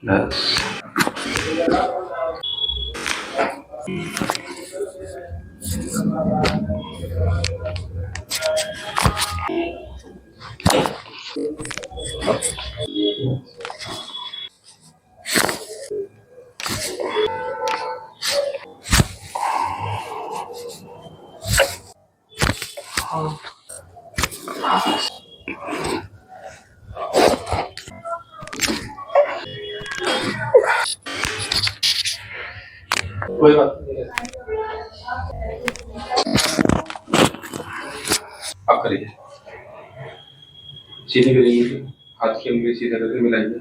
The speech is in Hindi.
बस। कोई बात नहीं, आप करिए। सीधे करिए, हाथ की उंगली सीधे करके मिलाइए।